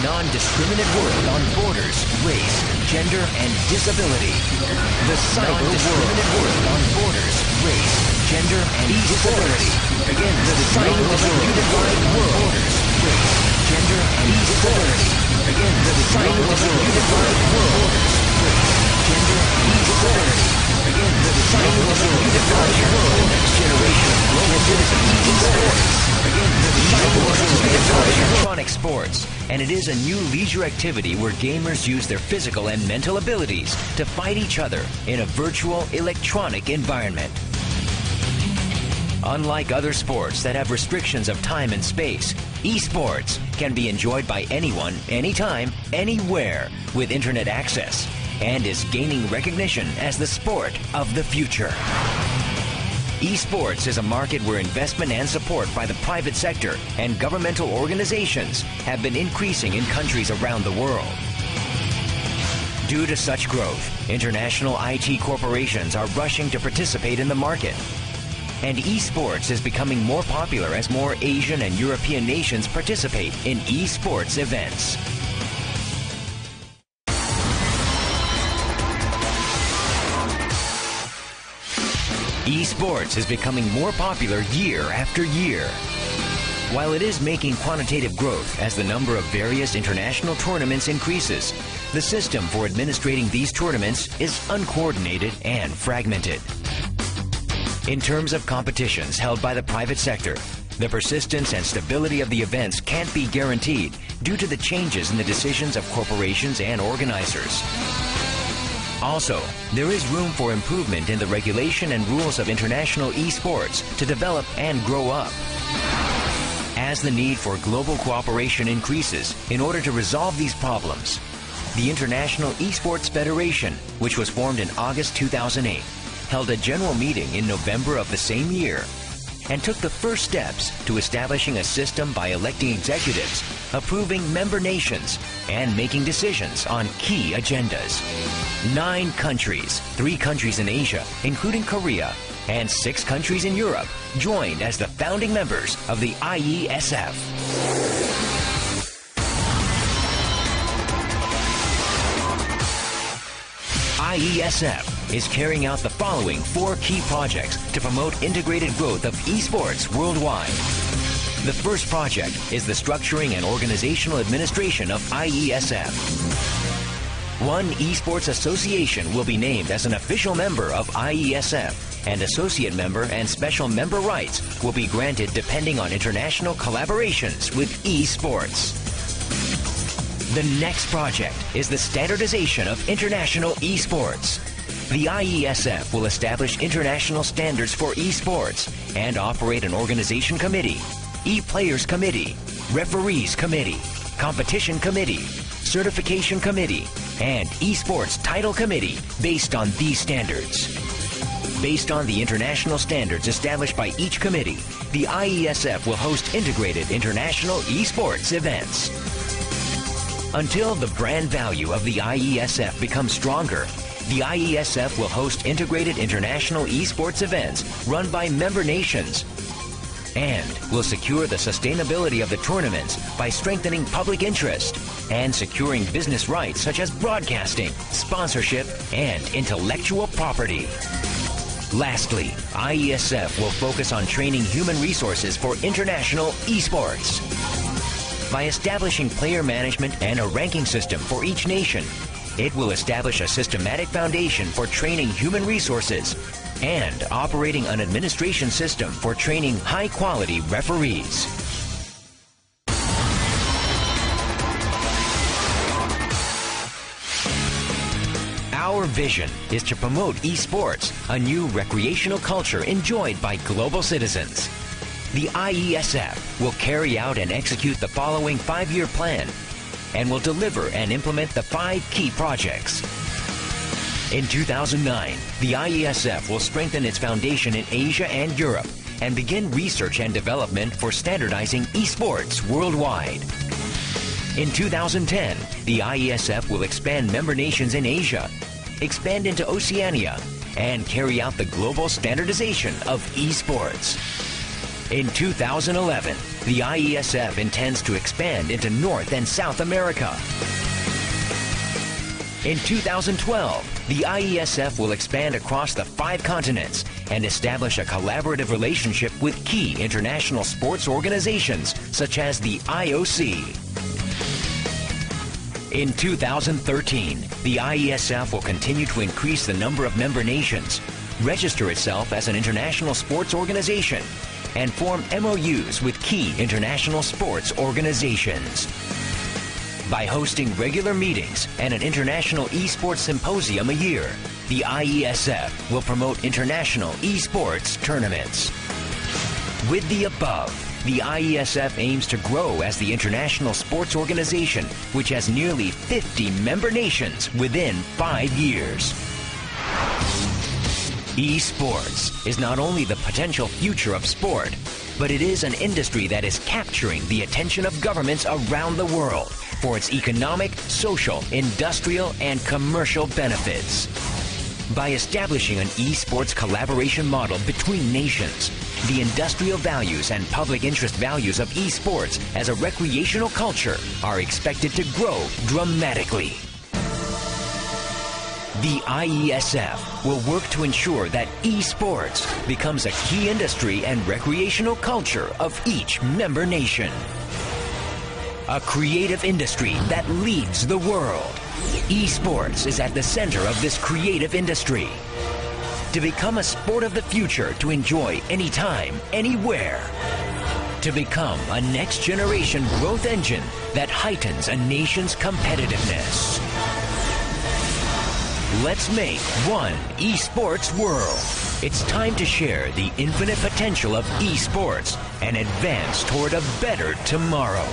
Non-discriminate world on borders, race, gender, and disability. The cyber non-discriminate world on borders, race, gender, and disability. Again, the cyber unified world. Borders, race, gender, and disability. Again, the cyber unified world. Race, gender, and disability. Again, the cyber unified world. Next generation of global citizens in sports. Again, electronic sports, and it is a new leisure activity where gamers use their physical and mental abilities to fight each other in a virtual electronic environment. Unlike other sports that have restrictions of time and space, esports can be enjoyed by anyone, anytime, anywhere with internet access, and is gaining recognition as the sport of the future. Esports is a market where investment and support by the private sector and governmental organizations have been increasing in countries around the world. Due to such growth, international IT corporations are rushing to participate in the market. And esports is becoming more popular as more Asian and European nations participate in esports events. Esports is becoming more popular year after year. While it is making quantitative growth as the number of various international tournaments increases, the system for administrating these tournaments is uncoordinated and fragmented. In terms of competitions held by the private sector, the persistence and stability of the events can't be guaranteed due to the changes in the decisions of corporations and organizers. Also, there is room for improvement in the regulation and rules of international esports to develop and grow up. As the need for global cooperation increases in order to resolve these problems, the International Esports Federation, which was formed in August 2008, held a general meeting in November of the same year and took the first steps to establishing a system by electing executives, approving member nations, and making decisions on key agendas. 9 countries, 3 countries in Asia, including Korea, and 6 countries in Europe, joined as the founding members of the IeSF. IeSF is carrying out the following 4 key projects to promote integrated growth of esports worldwide. The first project is the structuring and organizational administration of IeSF. One esports association will be named as an official member of IeSF, and associate member and special member rights will be granted depending on international collaborations with esports. The next project is the standardization of international esports. The IeSF will establish international standards for esports and operate an organization committee, e-players committee, referees committee, competition committee, certification committee, and esports title committee based on these standards. Based on the international standards established by each committee, the IeSF will host integrated international esports events. Until the brand value of the IeSF becomes stronger, the IeSF will host integrated international esports events run by member nations and will secure the sustainability of the tournaments by strengthening public interest and securing business rights such as broadcasting, sponsorship, and intellectual property. Lastly, IeSF will focus on training human resources for international esports. By establishing player management and a ranking system for each nation, it will establish a systematic foundation for training human resources and operating an administration system for training high-quality referees. Our vision is to promote esports, a new recreational culture enjoyed by global citizens. The IeSF will carry out and execute the following 5-year plan and will deliver and implement the 5 key projects. In 2009, the IeSF will strengthen its foundation in Asia and Europe and begin research and development for standardizing esports worldwide. In 2010, the IeSF will expand member nations in Asia, expand into Oceania, and carry out the global standardization of esports. In 2011, the IeSF intends to expand into North and South America. In 2012, the IeSF will expand across the 5 continents and establish a collaborative relationship with key international sports organizations such as the IOC. In 2013, the IeSF will continue to increase the number of member nations, register itself as an international sports organization, and form MOUs with key international sports organizations. By hosting regular meetings and an international esports symposium a year, the IeSF will promote international esports tournaments. With the above, the IeSF aims to grow as the international sports organization, which has nearly 50 member nations within 5 years. Esports is not only the potential future of sport, but it is an industry that is capturing the attention of governments around the world for its economic, social, industrial, and commercial benefits. By establishing an esports collaboration model between nations, the industrial values and public interest values of esports as a recreational culture are expected to grow dramatically. The IeSF will work to ensure that esports becomes a key industry and recreational culture of each member nation. A creative industry that leads the world. Esports is at the center of this creative industry. To become a sport of the future to enjoy anytime, anywhere. To become a next-generation growth engine that heightens a nation's competitiveness. Let's make one esports world. It's time to share the infinite potential of esports and advance toward a better tomorrow.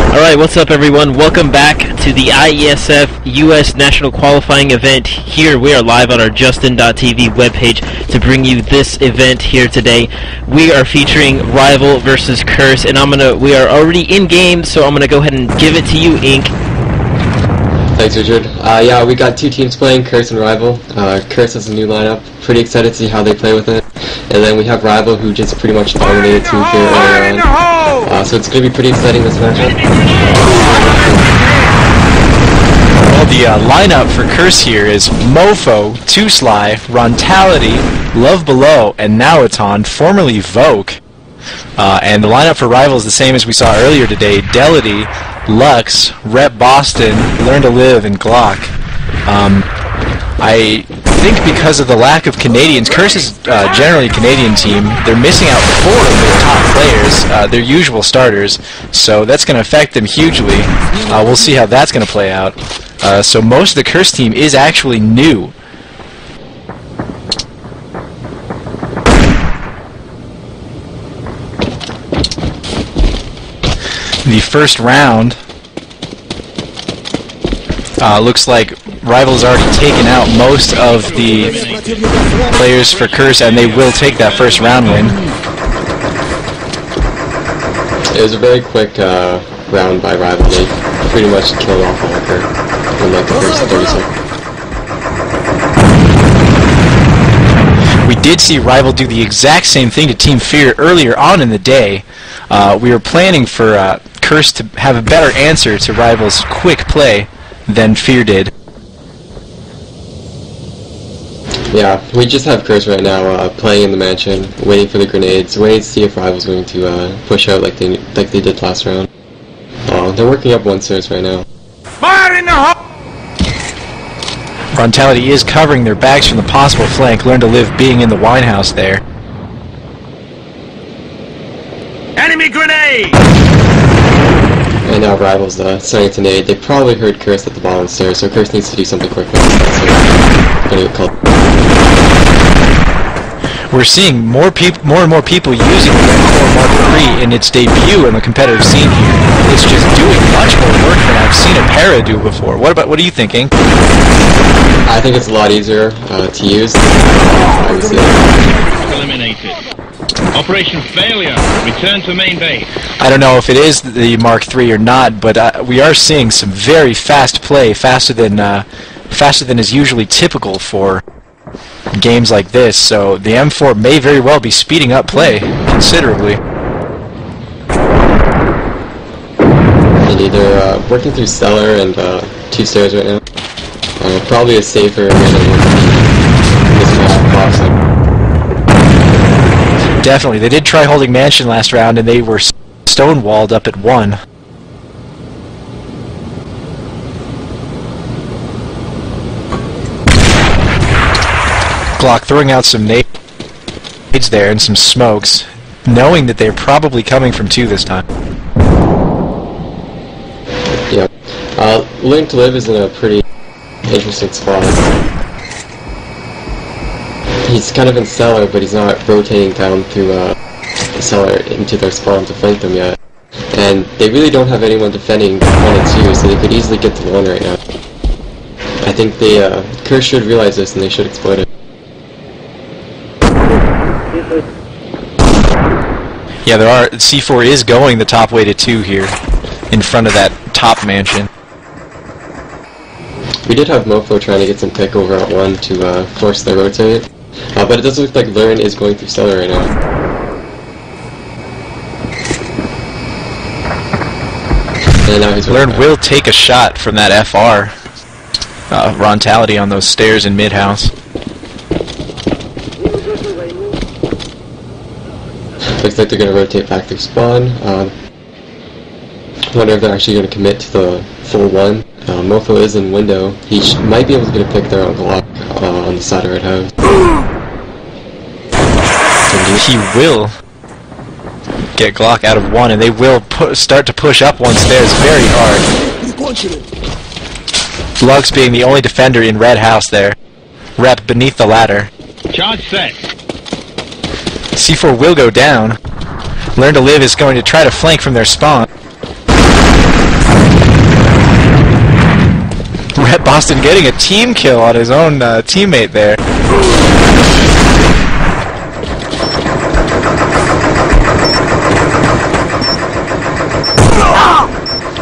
Alright, what's up everyone? Welcome back to the IeSF US National Qualifying event. Here we are live on our Justin.tv webpage to bring you this event here today. We are featuring RivaL versus Curse, and we are already in game, so I'm gonna go ahead and give it to you, Ink. Thanks, Richard. Yeah, we got 2 teams playing, Curse and RivaL. Curse has a new lineup. Pretty excited to see how they play with it. And then we have RivaL, who just pretty much dominated Team here earlier on. So it's going to be pretty exciting, this matchup. Well, the lineup for Curse here is Mofo, Too Sly, Rontality, Love Below, and now it's on, formerly Voke. And the lineup for RivaL is the same as we saw earlier today. Delity, Lux, Rep Boston, Learn to Live, and Glock. I think because of the lack of Canadians, Curse is generally a Canadian team. They're missing out 4 of their top players, their usual starters, so that's going to affect them hugely. We'll see how that's going to play out. So most of the Curse team is actually new. The first round looks like RivaL's already taken out most of the players for Curse, and they will take that first round win. It was a very quick round by RivaL. They pretty much killed off all of her in like the first 30 seconds. We did see RivaL do the exact same thing to Team Fear earlier on in the day. We were planning for Curse to have a better answer to RivaL's quick play than Fear did. Yeah, we just have Curse right now playing in the mansion, waiting for the grenades, waiting to see if RivaL's going to push out like they did last round. They're working up one stairs right now. Fire in the hole! Frontality is covering their backs from the possible flank. Learn to Live being in the wine house there. Enemy grenade! And now RivaL's starting to nade. They probably heard Curse at the bottom of the stairs, so Curse needs to do something quickly. Gonna get called. We're seeing more and more people using the M4 Mark III in its debut in the competitive scene here. It's just doing much more work than I've seen A.V.A do before. What are you thinking? I think it's a lot easier to use. Obviously. Eliminated. Operation failure. Return to main base. I don't know if it is the Mark III or not, but we are seeing some very fast play, faster than is usually typical for games like this. So the M4 may very well be speeding up play considerably. Indeed, they're working through cellar and 2 stairs right now. Probably a safer way to this box. Definitely, they did try holding mansion last round, and they were stonewalled up at 1. Glock throwing out some nades there and some smokes, knowing that they're probably coming from 2 this time. Yeah. Learn to Live is in a pretty interesting spot. He's kind of in cellar, but he's not rotating down through the cellar into their spawn to flank them yet. And they really don't have anyone defending 1 and 2, so they could easily get to 1 right now. I think Curse should realize this and they should exploit it. Yeah, C4 is going the top way to 2 here, in front of that top mansion. We did have Mofo trying to get some pick over at 1 to force their rotate, but it does look like Learn is going through cellar right now. And now he's Learn will take a shot from that FR. Frontality on those stairs in mid-house. Looks like they're going to rotate back through spawn. Wonder if they're actually going to commit to the full 1. Mofo is in window. He might be able to get a pick there on Glock on the side of Red House. He will get Glock out of 1, and they will start to push up 1 stairs very hard. Lux being the only defender in Red House there. Rep beneath the ladder. Charge set. C4 will go down. Learn to Live is going to try to flank from their spawn. Rep Boston getting a team kill on his own teammate there.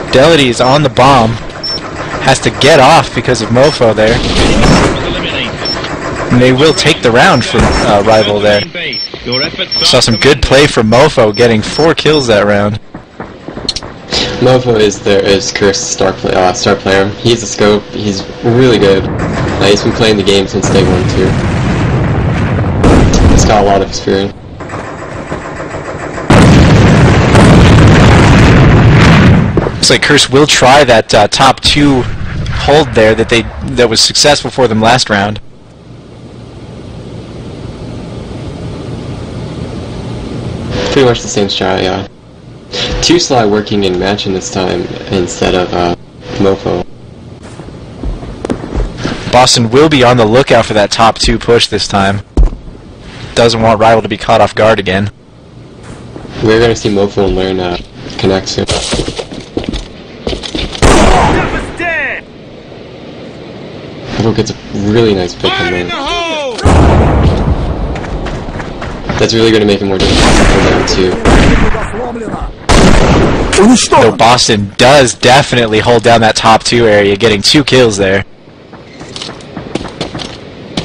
Fidelity is on the bomb. Has to get off because of Mofo there. And they will take the round from RivaL there. Saw some good play from Mofo, getting 4 kills that round. Mofo is Curse's star player. He's a scope. He's really good. He's been playing the game since day 1 too. He's got a lot of experience. Looks like Curse will try that top 2 hold there that was successful for them last round. Pretty much the same strat, yeah. 2 Sly working in mansion this time instead of Mofo. Boston will be on the lookout for that top 2 push this time. Doesn't want RivaL to be caught off guard again. We're going to see Mofo and Learn connect soon. Mofo gets a really nice pick on Learn. That's really going to make it more difficult for them too. Though Boston does definitely hold down that top 2 area, getting 2 kills there.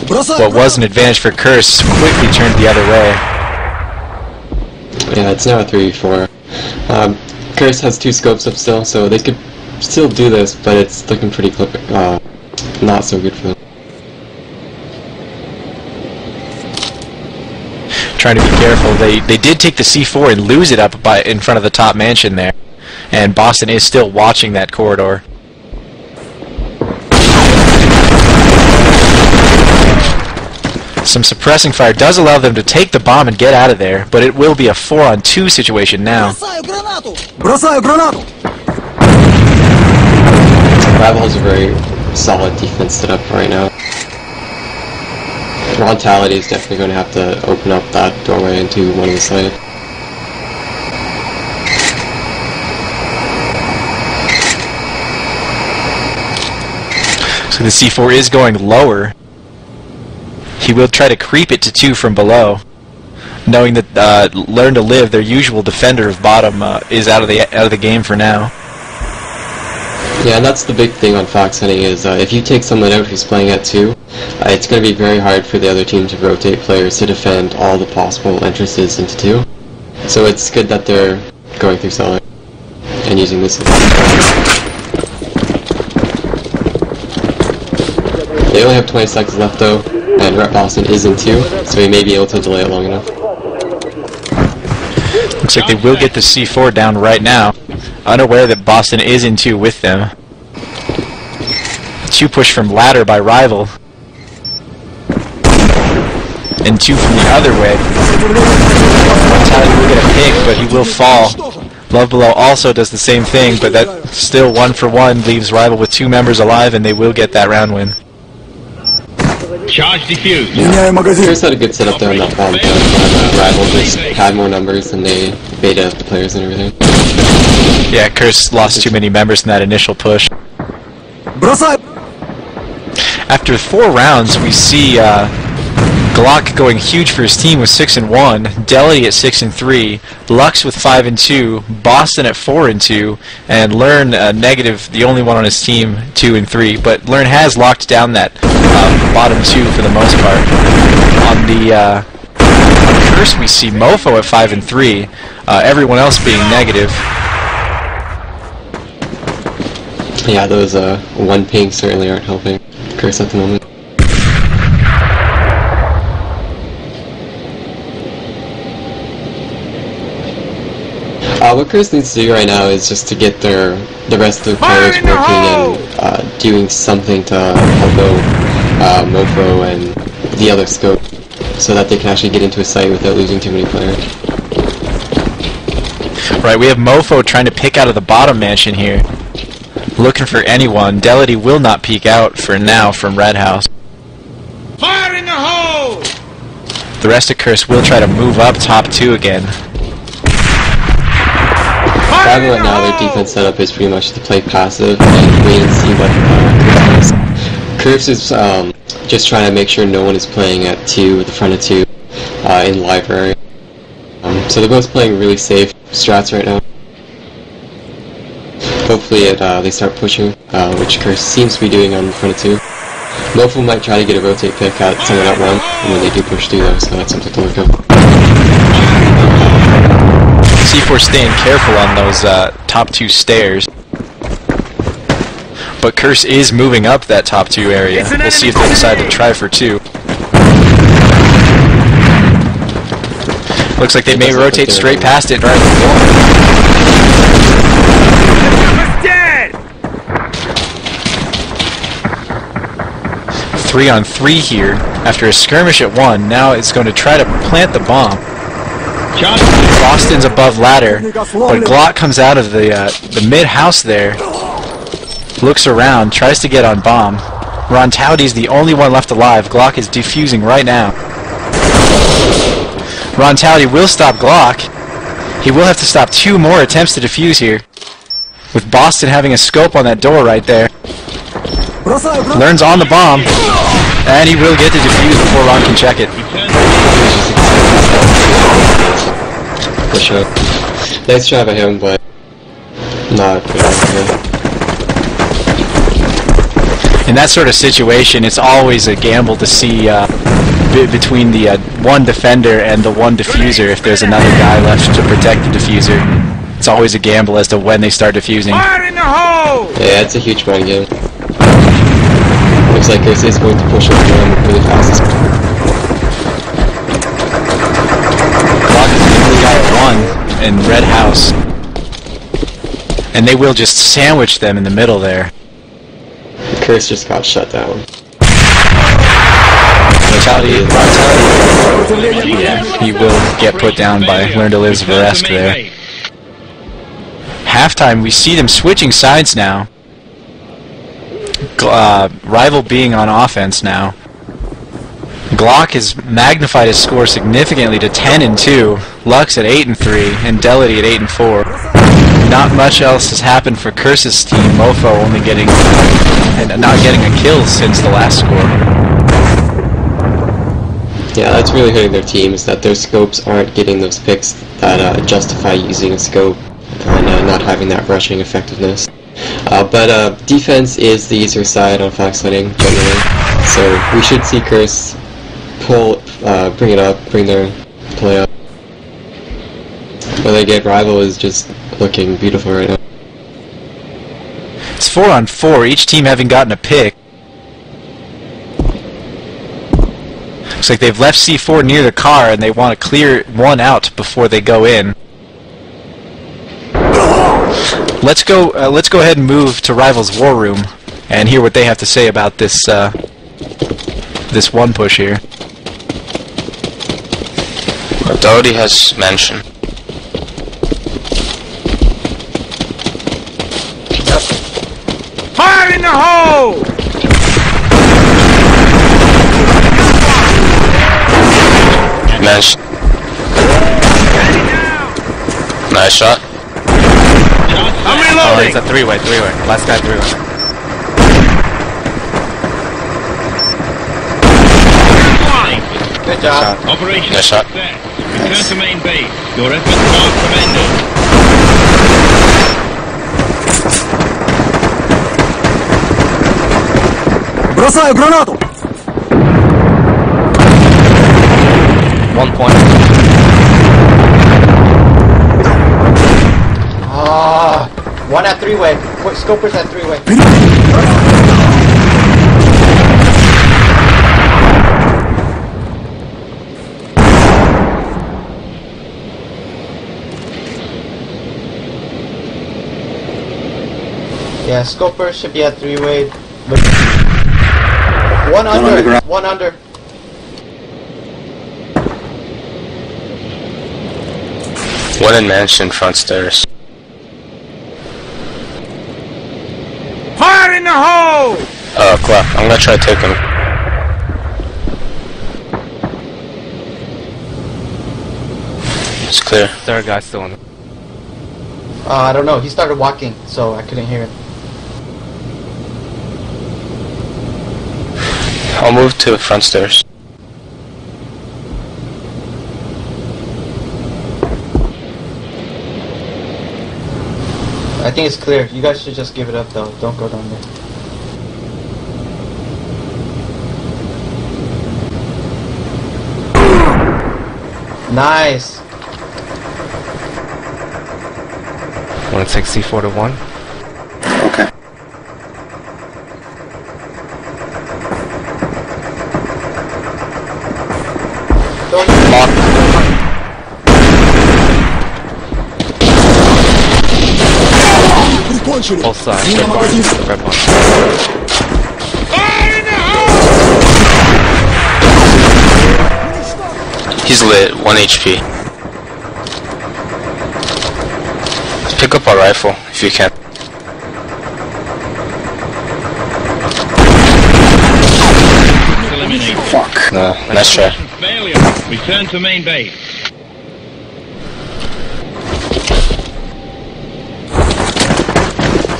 What was an advantage for Curse quickly turned the other way. Yeah, it's now a 3v4. Curse has 2 scopes up still, so they could still do this, but it's looking pretty not so good for them. Trying to be careful. They did take the C4 and lose it up in front of the top mansion there, and Boston is still watching that corridor. Some suppressing fire does allow them to take the bomb and get out of there, but it will be a 4-on-2 situation now. RivaL has a very solid defense set up right now. Frontality is definitely going to have to open up that doorway into one of the sites. So the C4 is going lower. He will try to creep it to 2 from below, knowing that Learn to Live, their usual defender of bottom, is out of the game for now. Yeah, and that's the big thing on fox hunting is if you take someone out who's playing at 2, it's going to be very hard for the other team to rotate players to defend all the possible entrances into 2. So it's good that they're going through cellar and using this. They only have 20 seconds left though, and Rep Boston is in 2, so he may be able to delay it long enough. Looks like they will get the C4 down right now, unaware that Boston is in 2 with them. 2 push from ladder by RivaL, and 2 from the other way. Tally will get a pick, but he will fall. Love Below also does the same thing, but that still 1-for-1 leaves RivaL with 2 members alive, and they will get that round win. Charge defused. Curse had a good setup there on that bomb, but RivaL just had more numbers and they beta the players and everything. Yeah, Curse lost too many members in that initial push. After 4 rounds, we see Glock going huge for his team with 6-1, Delity at 6-3, Lux with 5-2, Boston at 4-2, and Learn negative, the only one on his team, 2-3. But Learn has locked down that bottom 2 for the most part. On the Curse, we see Mofo at 5-3, everyone else being negative. Yeah, those 1 ping certainly aren't helping Curse at the moment. What Curse needs to do right now is just to get the rest of the players working and doing something to help out Mofo and the other scope so that they can actually get into a site without losing too many players. Right, we have Mofo trying to pick out of the bottom mansion here, looking for anyone. Delity will not peek out for now from Red House. Fire in the hole! The rest of Curse will try to move up top 2 again. RivaL right now, their defense setup is pretty much to play passive and wait and see what Curse does. Curse is just trying to make sure no one is playing at 2, at the front of 2, in library. So they're both playing really safe strats right now. Hopefully they start pushing, which Curse seems to be doing on the front of 2. Mofo might try to get a rotate pick at someone at 1, and when they do push through though, so that's something to look up. C4 staying careful on those top 2 stairs. But Curse is moving up that top 2 area. We'll see if they decide to try for 2. Looks like they may rotate straight past it right before. Dead! 3-on-3 here. After a skirmish at 1, now it's going to try to plant the bomb. Boston's above ladder, but Glock comes out of the mid-house there, looks around, tries to get on bomb. Rontality's the only one left alive. Glock is defusing right now. Rontality will stop Glock. He will have to stop 2 more attempts to defuse here, with Boston having a scope on that door right there. Learns on the bomb, and he will get to defuse before Ron can check it. For sure. Nice try by him, but not good. In that sort of situation, it's always a gamble to see between the 1 defender and the 1 diffuser if there's another guy left to protect the diffuser. It's always a gamble as to when they start defusing. Fire in the hole! Yeah, it's a huge mind game. Looks like Curse is going to push up one really fast. Clock is the only guy at 1 in Red House. And they will just sandwich them in the middle there. Curse just got shut down. Brutality. He will get put down by Learn to Live's Veresk there. Halftime, we see them switching sides now. RivaL being on offense now. Glock has magnified his score significantly to 10-2, Lux at 8-3, and Delity at 8-4. Not much else has happened for Curse's team. Mofo only getting not getting a kill since the last score. Yeah, that's really hurting their teams, that their scopes aren't getting those picks that justify using a scope and not having that rushing effectiveness. But defense is the easier side on fact setting generally, so we should see Curse bring it up, bring their play up. But again, RivaL is just looking beautiful right now. It's 4-on-4, each team having gotten a pick. Looks like they've left C4 near the car and they want to clear one out before they go in. Let's go ahead and move to RivaL's war room and hear what they have to say about this this one push here. Authority has mentioned. Fire in the hole! Mention. Nice shot. I'm Oh, reloading! it's a three-way. Last guy three-way. Good job. Operation Nice shot. success. Return to main base. Your efforts are commended. Бросаю гранату! 1 point. One at three-way. Scopers at three-way. Yeah, Scoper should be at three-way. One under. One under. One in mansion, front stairs. Fire in the hole! Clock. I'm gonna try to take him. It's clear. Third guy's still in. I don't know. He started walking, so I couldn't hear him. I'll move to front stairs. I think it's clear. You guys should just give it up, though. Don't go down there. Nice. 164 to 1. Okay. Both sides. The red one. Fire in the hole! He's lit. 1 HP. Pick up a rifle if you can. Eliminate. Fuck. No. Nice try. Failure. Return to main base.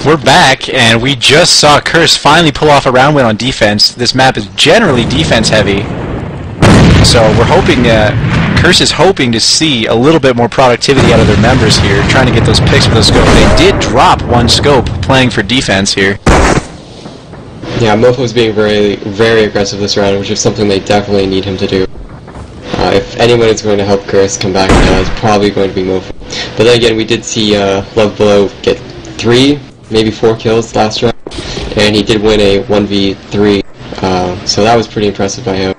We're back, and we just saw Curse finally pull off a round win on defense. This map is generally defense heavy, so we're hoping Curse is hoping to see a little bit more productivity out of their members here, trying to get those picks with those scope. They did drop one scope playing for defense here. Yeah, Mofo's being very, very aggressive this round, which is something they definitely need him to do. If anyone is going to help Curse come back now, it's probably going to be Mofo. But then again, we did see Love Below get 3, maybe 4 kills last round, and he did win a 1v3, so that was pretty impressive by him.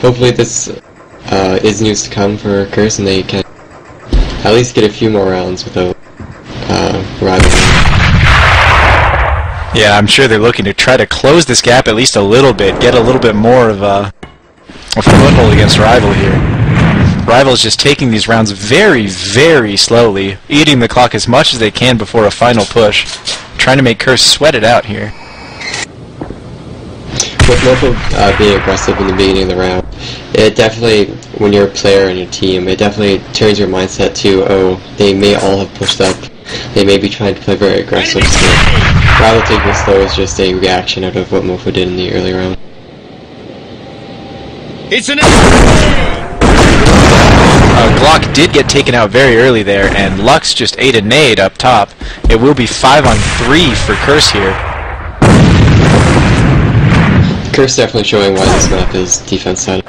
Hopefully this is news to come for Curse, and they can at least get a few more rounds without RivaL. Yeah, I'm sure they're looking to try to close this gap at least a little bit, get a little bit more of a foothold against RivaL here. RivaL is just taking these rounds very, very slowly, eating the clock as much as they can before a final push, trying to make Curse sweat it out here. With Mofo being aggressive in the beginning of the round, it definitely, when you're a player in your team, it definitely turns your mindset to, oh, they may all have pushed up, they may be trying to play very aggressive, so RivaL taking it slow is just a reaction out of what Mofo did in the early round. It's an Glock did get taken out very early there, and Lux just ate a nade up top. It will be 5-on-3 for Curse here. Curse definitely showing why this map is defense side.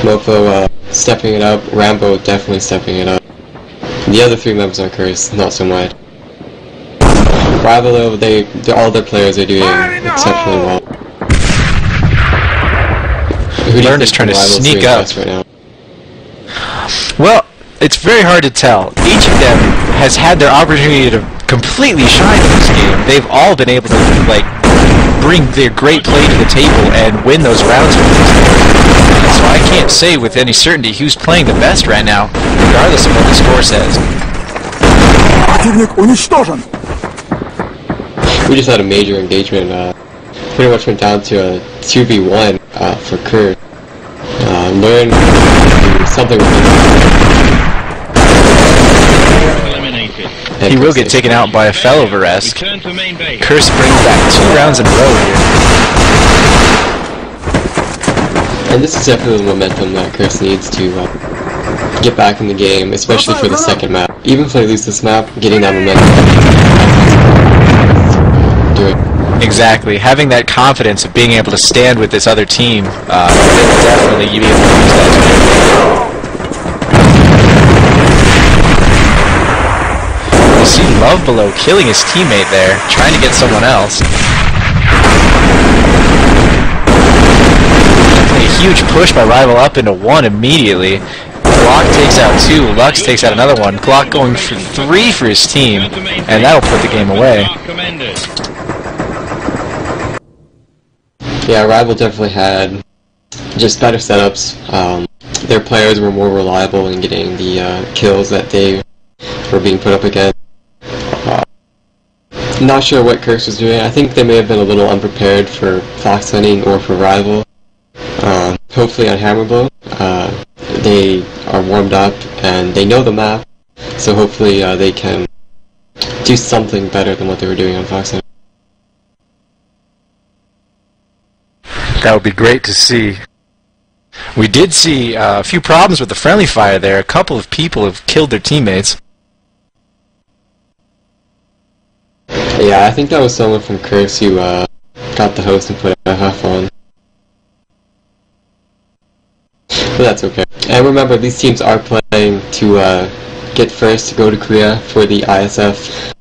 Mofo stepping it up, Rambo definitely stepping it up. The other 3 members on Curse, not so much. RivaL, though, all their players are doing exceptionally well. Learn is trying to sneak up. Right now? Well, it's very hard to tell. Each of them has had their opportunity to completely shine in this game. They've all been able to, like, bring their great play to the table and win those rounds with this. So I can't say with any certainty who's playing the best right now, regardless of what the score says. We just had a major engagement. Pretty much went down to a 2v1 for Kurt. Learn something. Eliminated. He will get taken out by a fell over rest. Return to main base. Curse brings back 2 rounds in a row here. And this is definitely the momentum that Curse needs to get back in the game, especially for the second map. Even if they lose this map, getting that momentum. Do it. Exactly. Having that confidence of being able to stand with this other team, definitely you'll be able to use that. You see Love Below killing his teammate there, trying to get someone else. A huge push by RivaL up into 1 immediately. Glock takes out 2, Lux takes out another one. Glock going for 3 for his team, and that'll put the game away. Yeah, RivaL definitely had just better setups. Their players were more reliable in getting the kills that they were being put up against. Not sure what Curse was doing. I think they may have been a little unprepared for fox hunting or for RivaL. Hopefully on Hammerblow, they are warmed up and they know the map, so hopefully they can do something better than what they were doing on fox hunting. That would be great to see. We did see a few problems with the friendly fire there. A couple of people have killed their teammates. Yeah, I think that was someone from Curse who got the host and put a huff on. But that's okay. And remember, these teams are playing to get first to go to Korea for the IeSF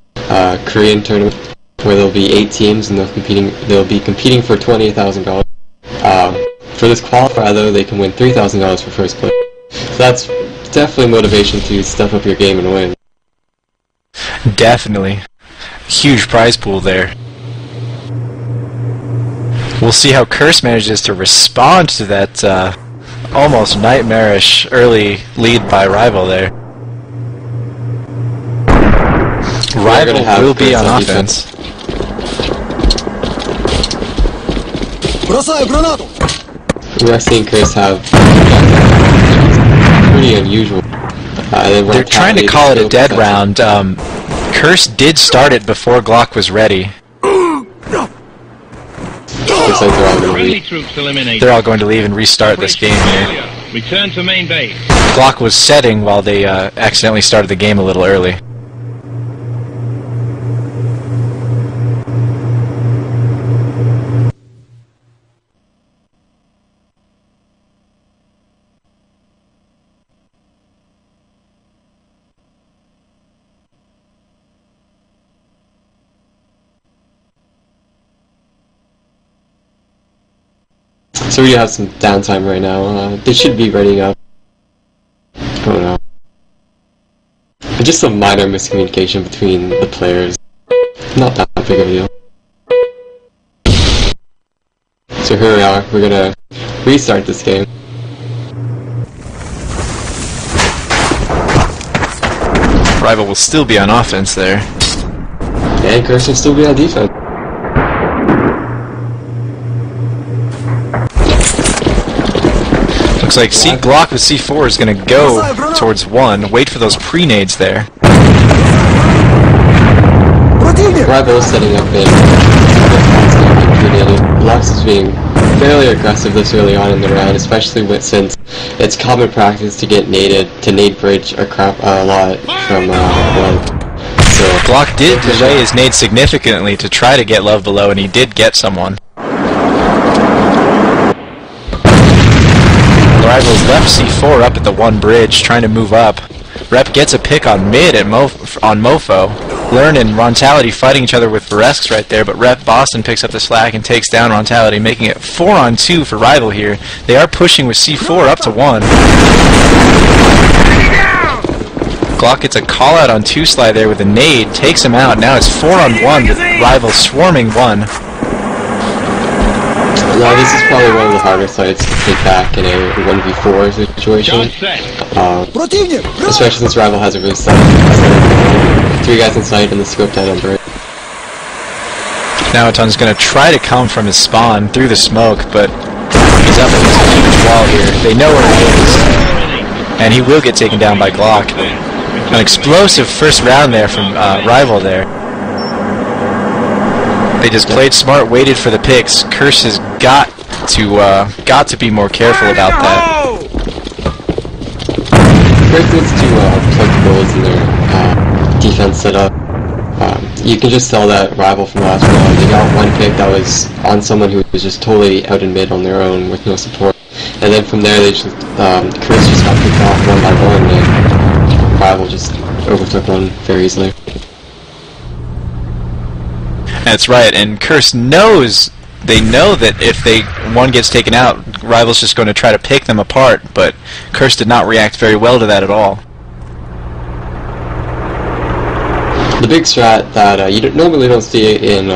Korean tournament, where there'll be 8 teams and they'll be competing for $20,000. For this qualifier, though, they can win $3,000 for first place. So that's definitely motivation to step up your game and win. Definitely. Huge prize pool there. We'll see how Curse manages to respond to that almost nightmarish early lead by RivaL there. RivaL will be on offense. We are seeing Curse have pretty unusual. They're trying to call it a dead round. Curse did start it before Glock was ready. Looks like they're all going to Friendly leave. troops eliminated. They're all going to leave and restart this game here. Return to main base. Glock was setting while they accidentally started the game a little early. So we have some downtime right now. They should be readying up. Oh no. Just some minor miscommunication between the players. Not that big of a deal. So here we are. We're gonna restart this game. RivaL will still be on offense there. And Curse will still be on defense. Looks like Glock with C4 is going to go towards 1. Wait for those pre-nades there. RivaL is setting up in Glock is being fairly aggressive this early on in the round, especially since it's common practice to get nade bridge a lot from one. So Glock did delay his nade significantly to try to get Love Below, and he did get someone. RivaL's left C4 up at the 1 bridge, trying to move up. Rep gets a pick on mid on Mofo. Learn and Rontality fighting each other with Varesks right there, but Rep Boston picks up the slack and takes down Rontality, making it 4-on-2 for RivaL here. They are pushing with C4 up to 1. Glock gets a call out on 2-Sly there with a nade, takes him out. Now it's 4-on-1 with RivaL swarming 1. No, this is probably one of the harder sites to take back in a 1v4 situation. Especially since RivaL has a really set up. 3 guys in sight and the scope down on bridge. Naoton's going to try to come from his spawn through the smoke, but he's up against a huge wall here. They know where he is, and he will get taken down by Glock. An explosive first round there from RivaL there. They just played smart, waited for the picks. Curse has got to be more careful about that. Curse needs to plug the bullets in their defense setup. You can just tell that RivaL from last round, they got 1 pick that was on someone who was just totally out in mid on their own with no support. And then from there, they just Curse just got picked off 1 by 1, and RivaL just overtook 1 very easily. That's right, and Curse knows, they know that if one gets taken out, RivaL's just going to try to pick them apart, but Curse did not react very well to that at all. The big strat that you normally don't see in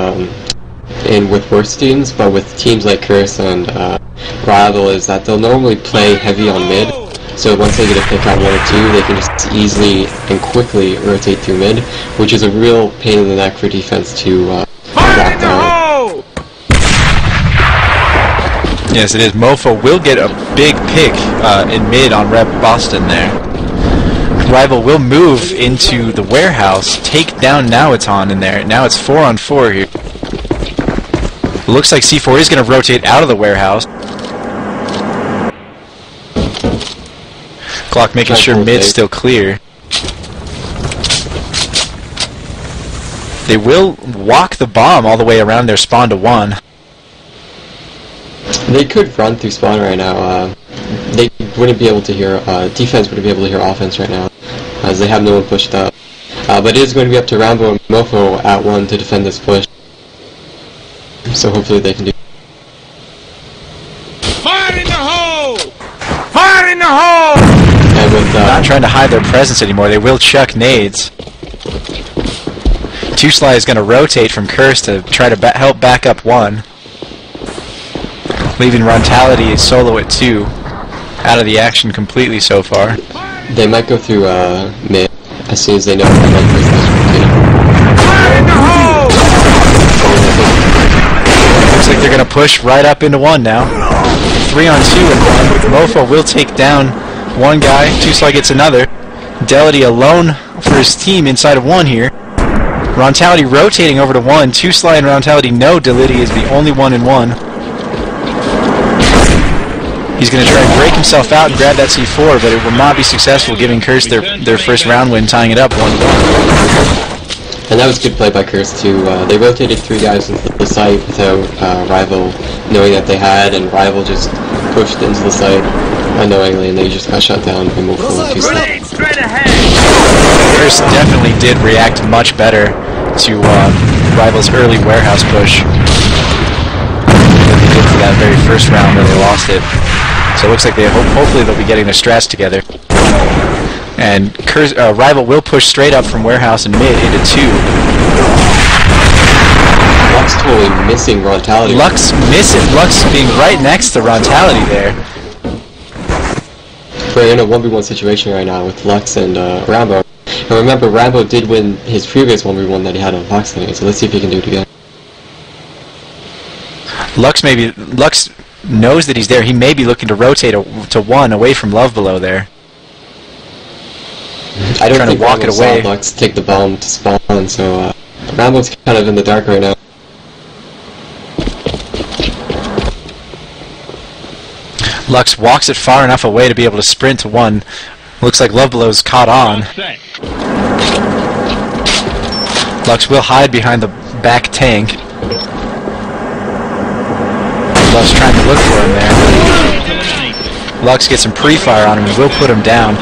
with worse teams, but with teams like Curse and RivaL, is that they'll normally play heavy on mid. So once they get a pick on 1 or 2, they can just easily and quickly rotate through mid, which is a real pain in the neck for defense to lock down. Yes, it is. Mofo will get a big pick in mid on Rep Boston there. RivaL will move into the warehouse, take down Naoton in there. Now it's 4-on-4 here. Looks like C4 is going to rotate out of the warehouse. Glock making sure mid's still clear. They will walk the bomb all the way around their spawn to 1. They could run through spawn right now. They wouldn't be able to hear, defense wouldn't be able to hear offense right now, as they have no one pushed up. But it is going to be up to Rambo and Mofo at 1 to defend this push. So hopefully they can do. Fire in the hole! Fire in the hole! And with, not trying to hide their presence anymore, they will chuck nades. 2-Sly is going to rotate from Curse to try to help back up 1. Leaving Rontality solo at 2. Out of the action completely so far. They might go through mid as soon as they know Looks like they're going to push right up into 1 now. 3-on-2 and 1. Mofo will take down 1 guy. 2-Sly gets another. Delity alone for his team inside of 1 here. Rontality rotating over to 1. 2-Sly and Rontality know Delity is the only one in 1. He's going to try and break himself out and grab that C4, but it will not be successful, giving Curse their first round win, tying it up 1-1. And that was good play by Curse too. They rotated 3 guys into the site without RivaL knowing that they had, and RivaL just pushed into the site unknowingly, and they just got shut down by multiple 2-Sly. Curse definitely did react much better to RivaL's early warehouse push than they did that very first round where they lost it. So it looks like hopefully they'll be getting their strats together. And RivaL will push straight up from warehouse and mid into 2. Lux totally missing Rontality. Lux being right next to Rontality there. We're in a 1v1 situation right now with Lux and Rambo. And remember, Rambo did win his previous 1v1 that he had on Fox City, so let's see if he can do it again. Lux knows that he's there. He may be looking to rotate to 1 away from Love Below there. I don't trying think to walk Rambo it away. saw Lux take the bomb to spawn, so Rambo's kind of in the dark right now. Lux walks it far enough away to be able to sprint to 1. Looks like Love Below's caught on. Lux will hide behind the back tank. Lux trying to look for him there. Lux gets some pre-fire on him and will put him down.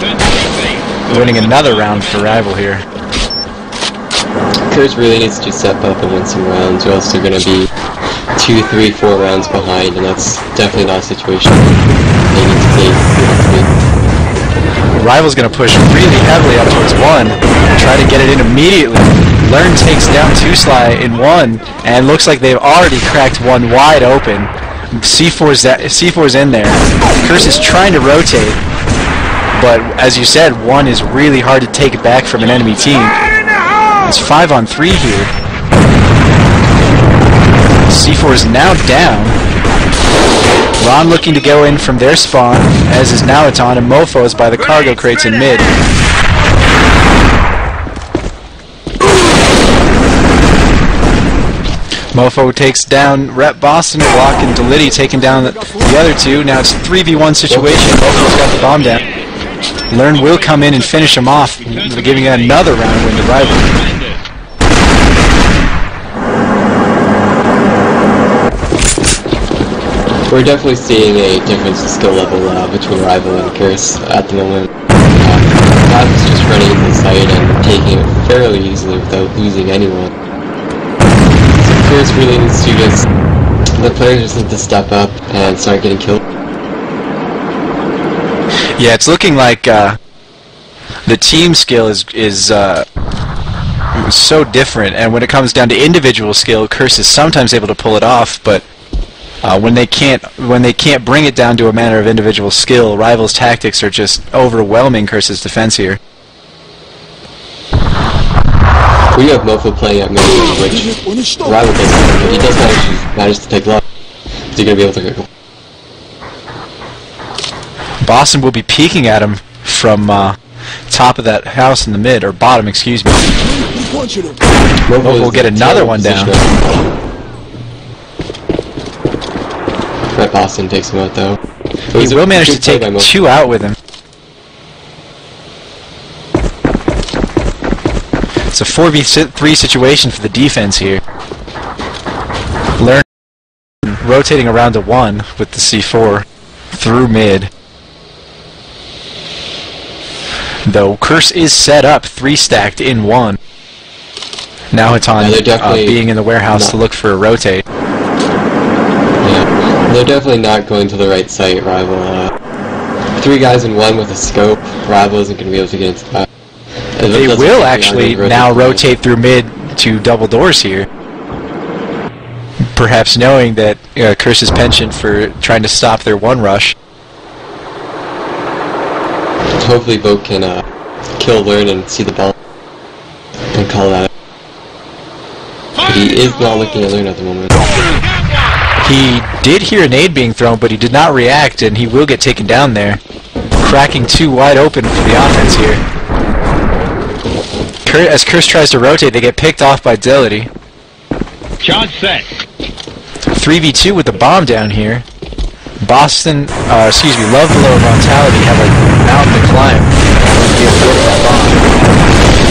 Winning another round for RivaL here. Curse really needs to step up and win some rounds, or else they're going to be 2, 3, 4 rounds behind, and that's definitely not a situation they need to take. RivaL's going to push really heavily up towards 1, try to get it in immediately. Learn takes down 2Sly in 1, and looks like they've already cracked 1 wide open. C4's in there. Curse is trying to rotate, but as you said, 1 is really hard to take back from an enemy team. It's 5-on-3 here. C4 is now down. Ron looking to go in from their spawn, as is Naoton, and Mofo is by the cargo crates in mid. Mofo takes down Rep Boston, Block and Delity taking down the other 2. Now it's a 3v1 situation. Mofo's got the bomb down. Learn will come in and finish him off, giving it another round win to RivaL. We're definitely seeing a difference in skill level between RivaL and Curse at the moment. RivaL's just running into the site and taking it fairly easily without losing anyone. So Curse really needs to the players just need to step up and start getting killed. Yeah, it's looking like the team skill is so different, and when it comes down to individual skill, Curse is sometimes able to pull it off, but when they can't bring it down to a matter of individual skill, RivaL's tactics are just overwhelming Curse's defense here. We have Mofo playing at mid, which RivaL doesn't, but he does manage to take love. Is he going to be able to go? Boston will be peeking at him from top of that house in the mid, or bottom, excuse me. Mofo will get another one down. Red Boston takes him out though. He will manage to take 2 out with him. It's a 4v3 situation for the defense here. Learn rotating around to 1 with the C4 through mid. Though Curse is set up 3-stacked in 1. Now it's on being in the warehouse to look for a rotate. Yeah, they're definitely not going to the right site, RivaL. 3 guys in 1 with a scope, RivaL isn't going to be able to get into that. They will actually now rotate through mid to double doors here. Perhaps knowing that Curse's penchant for trying to stop their 1 rush. Hopefully Vogue can kill Learn and see the ball and call that. But he is not looking at Learn at the moment. He did hear a nade being thrown, but he did not react, and he will get taken down there. Cracking 2 wide open for the offense here. As Curse tries to rotate, they get picked off by Delity. Charge set. 3v2 with the bomb down here. Boston, Love Below and Rontality have a mountain to climb.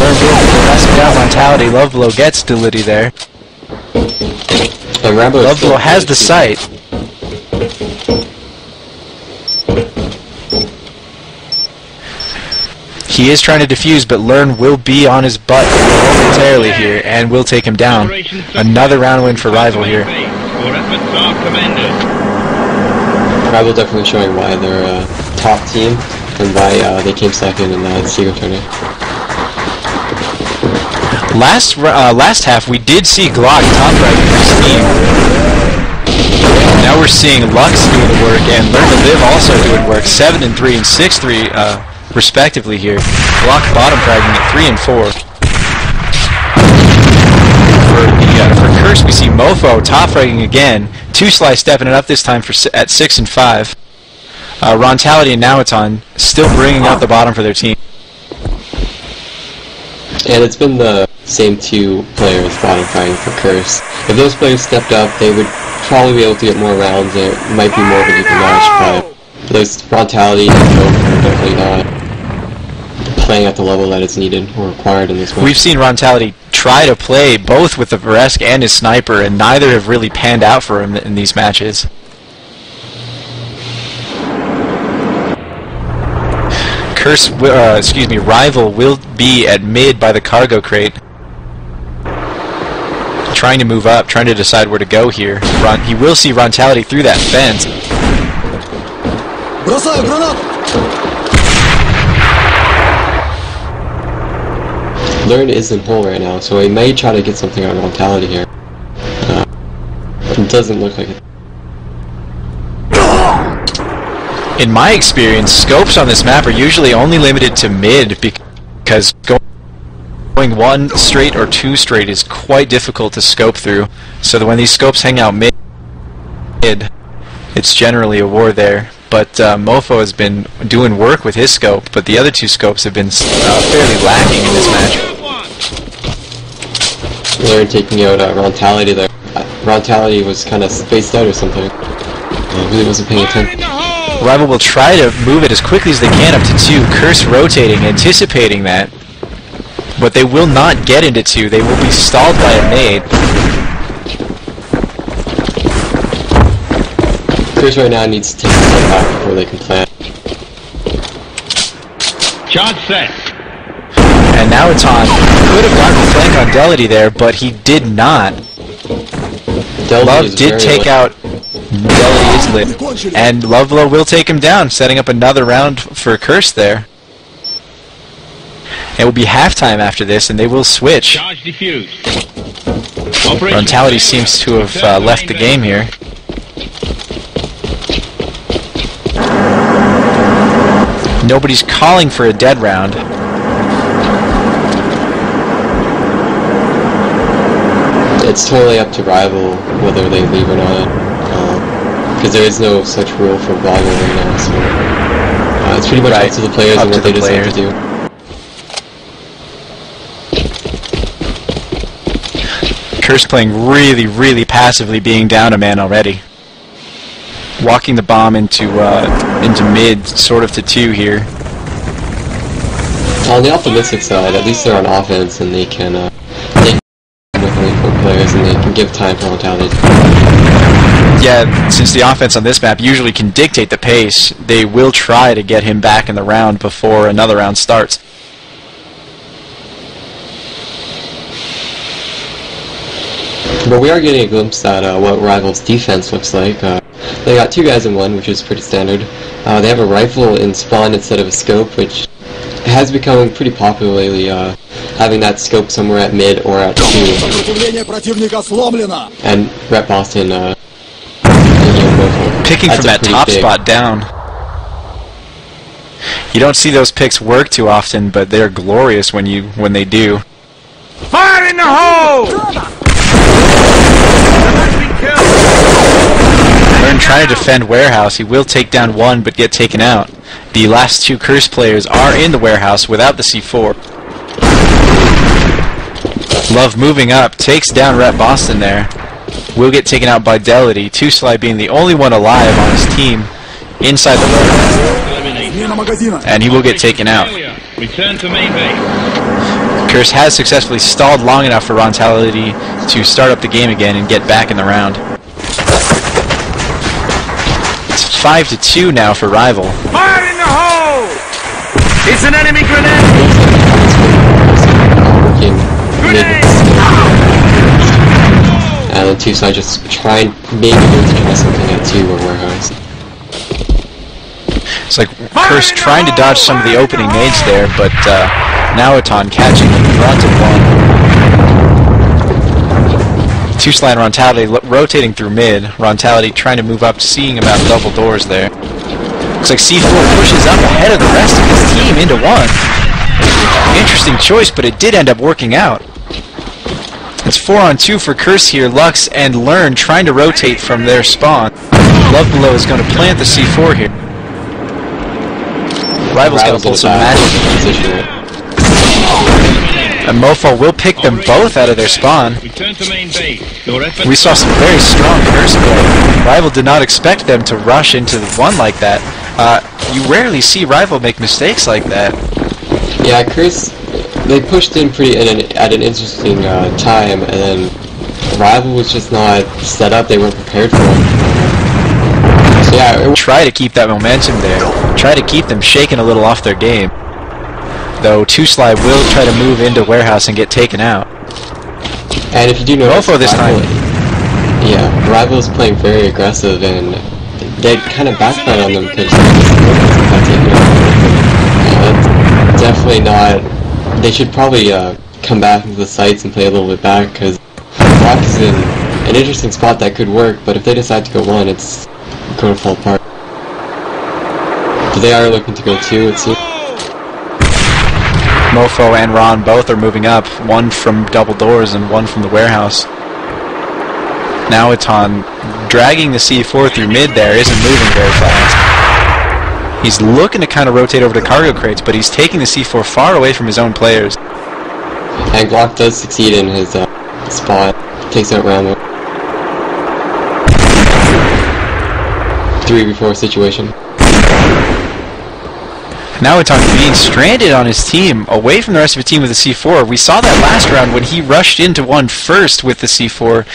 Learn will press down Rontality. Love Below gets Delity there. Love Below has the sight. He is trying to defuse, but Learn will be on his butt momentarily here and will take him down. Another round win for RivaL here. RivaL definitely showing why they're a top team and why they came second in the Seagull tournament. Last half, we did see Glock top right in his team. Now we're seeing Lux doing the work and Learn to Live also doing work, 7 and 3 and 6-3 respectively here. Glock bottom fragging at 3 and 4. For Curse, we see Mofo top fragging again. 2Sly stepping it up this time at 6 and 5. Rontality and Now It's On still bringing out the bottom for their team. And it's been the same two players bottom fragging for Curse. If those players stepped up, they would probably be able to get more rounds. It might be more of an even match, but those Rontality and Mofo are definitely not playing at the level that is needed or required in this match. We've seen Rontality try to play both with the Varesk and his sniper, and neither have really panned out for him in these matches. Curse, RivaL will be at mid by the cargo crate. Trying to move up, trying to decide where to go here. He will see Rontality through that fence. Learn is in hole right now, so he may try to get something on Rontality here. It doesn't look like it. In my experience, scopes on this map are usually only limited to mid because going one straight or two straight is quite difficult to scope through. So that when these scopes hang out mid, it's generally a war there. But Mofo has been doing work with his scope, but the other two scopes have been fairly lacking in this match. They're taking out Rontality there. Rontality was kind of spaced out or something. Really wasn't paying attention. RivaL will try to move it as quickly as they can up to 2. Curse rotating, anticipating that. But they will not get into 2. They will be stalled by a nade. Curse right now needs to take a step back before they can plant. Charge set. And Now It's On. Could have gotten the flank on Delity there, but he did not. Love did take out Delity is lit. And Loveblow will take him down, setting up another round for Curse there. It will be halftime after this, and they will switch. Charge defused. Rontality seems to have left the game here. Nobody's calling for a dead round. It's totally up to RivaL whether they leave or not, because there is no such rule for RivaL right now, so it's pretty much up to the players and what they decide to do. Curse playing really, really passively, being down a man already. Walking the bomb into mid, sort of to 2 here. On the optimistic side, at least they're on offense and they can with only 4 players and they can give time for Rontality. Yeah, since the offense on this map usually can dictate the pace, they will try to get him back in the round before another round starts. But we are getting a glimpse at what RivaL's defense looks like. They got 2 guys in 1, which is pretty standard. They have a rifle in spawn instead of a scope, which has become pretty popular lately, having that scope somewhere at mid or at 2. And Rep Boston picking from that top spot down. You don't see those picks work too often, but they're glorious when they do. Fire in the hole! Learn trying to defend warehouse. He will take down 1 but get taken out. The last 2 Curse players are in the warehouse without the C4. Love moving up, takes down Rep Boston there. Will get taken out by Delity. 2Sly being the only one alive on his team inside the warehouse. And he will get taken out. Return to main base. Curse has successfully stalled long enough for Rontality to start up the game again and get back in the round. It's 5-2 now for RivaL. Fire in the hole! It's an enemy grenade! And the 2 sides just try and maybe try something at 2 or warehouse. It's like Curse trying to dodge some of the opening nades there, but Naoton catching the brunt of one. Two-slide Rontality rotating through mid. Rontality trying to move up, seeing about double doors there. Looks like C4 pushes up ahead of the rest of his team into one. Interesting choice, but it did end up working out. It's 4-on-2 for Curse here. Lux and Learn trying to rotate from their spawn. Love Below is going to plant the C4 here. RivaL's going to pull some magic. And Mofo will pick them both out of their spawn. We saw some very strong Curse play. RivaL did not expect them to rush into the one like that. You rarely see RivaL make mistakes like that. Yeah, Curse, they pushed in at an interesting time, and then RivaL was just not set up. They weren't prepared for it. So yeah, try to keep that momentum there. Try to keep them shaking a little off their game. Though two-slide will try to move into warehouse and get taken out. And if you do notice, Mofo this time. Yeah, RivaL is playing very aggressive, and they kind of backfired on them because definitely not. They should probably come back into the sites and play a little bit back, because Rock is in an interesting spot that could work, but if they decide to go one, it's going to fall apart. But they are looking to go two, it seems. Mofo and Ron both are moving up, one from double doors and one from the warehouse. Naoton dragging the C4 through mid there, isn't moving very fast. He's looking to kind of rotate over to cargo crates, but he's taking the C4 far away from his own players. And Glock does succeed in his spot. Takes out Rambo. 3v4 situation. Naoton being stranded on his team, away from the rest of the team with the C4. We saw that last round when he rushed into one first with the C4.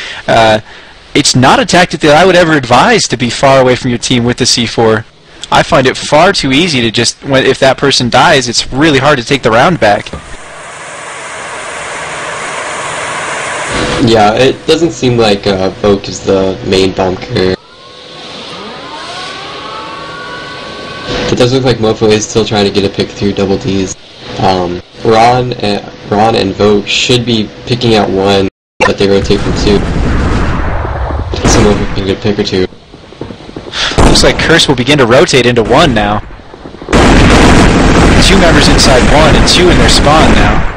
It's not a tactic that I would ever advise, to be far away from your team with the C4. I find it far too easy to just, if that person dies, it's really hard to take the round back. Yeah, it doesn't seem like Voke is the main bomb carrier. It does look like Mofo is still trying to get a pick through double Ds. Ron and Vogue should be picking out one, but they rotate from two. So Mofo can get a pick or two. Looks like Curse will begin to rotate into one now. Two members inside one and two in their spawn now.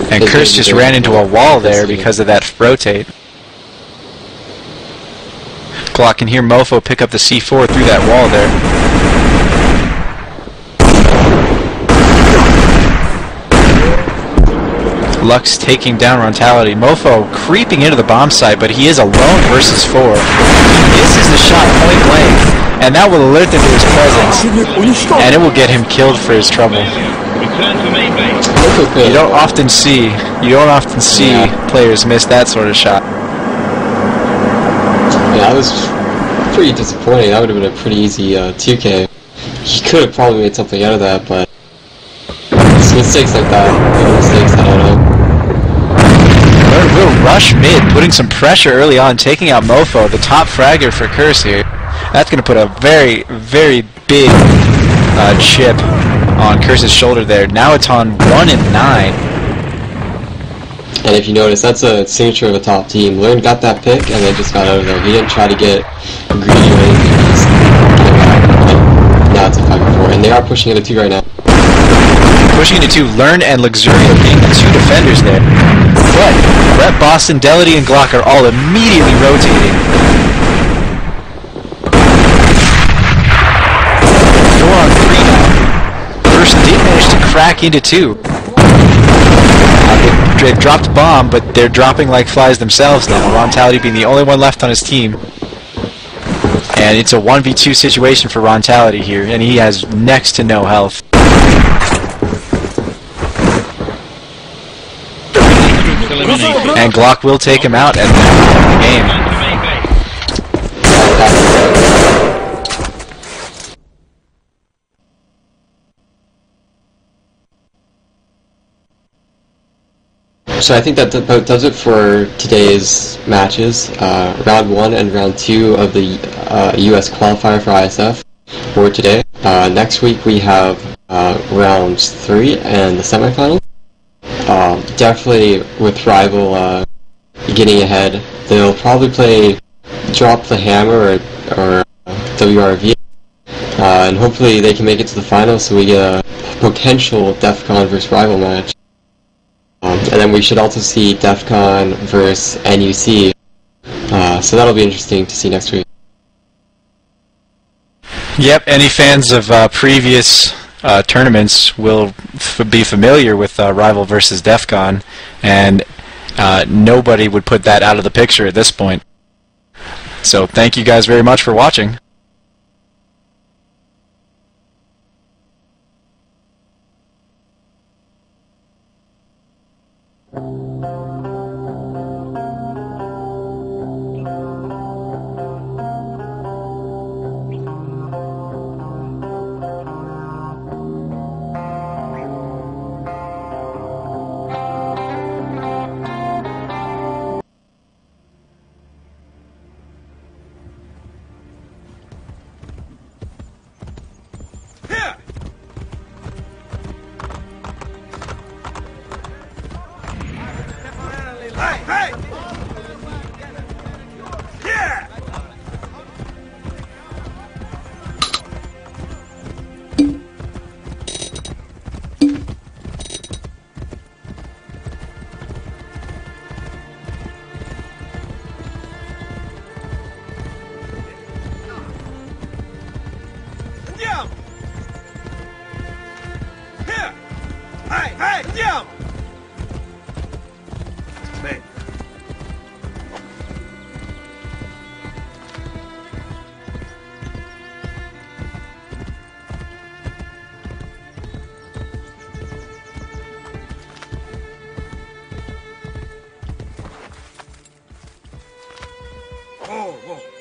And Curse just ran into a wall there because of that rotate. Glock can hear Mofo pick up the C4 through that wall there. Lux taking down Rontality. Mofo creeping into the bomb site, but he is alone versus 4. He misses the shot point blank, and that will alert them to his presence, and it will get him killed for his trouble. You don't often see players miss that sort of shot. Yeah, that was pretty disappointing. That would have been a pretty easy 2K. He could have probably made something out of that, but it's mistakes like that. Mistakes, I don't know. Will rush mid, putting some pressure early on, taking out Mofo, the top fragger for Curse here. That's going to put a very, very big chip on Curse's shoulder there. Now it's on 1 and 9. And if you notice, that's a signature of a top team. Learn got that pick and then just got out of there. He didn't try to get greedy or anything. He just came back. And now it's a 5v4. And they are pushing into 2 right now. Pushing into 2, Learn and Luxuria being the 2 defenders there. But Brett, Boston, Delity, and Glock are all immediately rotating. Door on 3 now. First did manage to crack into 2. They've dropped a bomb, but they're dropping like flies themselves now. Rontality being the only one left on his team. And it's a 1v2 situation for Rontality here, and he has next to no health. And Glock will take him out at the end of the game. So I think that about does it for today's matches. Round 1 and Round 2 of the US Qualifier for IeSF for today. Next week we have Round 3 and the semifinals. Definitely with RivaL getting ahead, they'll probably play Drop the Hammer or WRV, and hopefully they can make it to the finals so we get a potential DEF CON versus RivaL match. And then we should also see DEF CON versus NUC, so that'll be interesting to see next week. Yep, any fans of previous tournaments will be familiar with RivaL versus DEF CON, and nobody would put that out of the picture at this point. So thank you guys very much for watching. Whoa, whoa.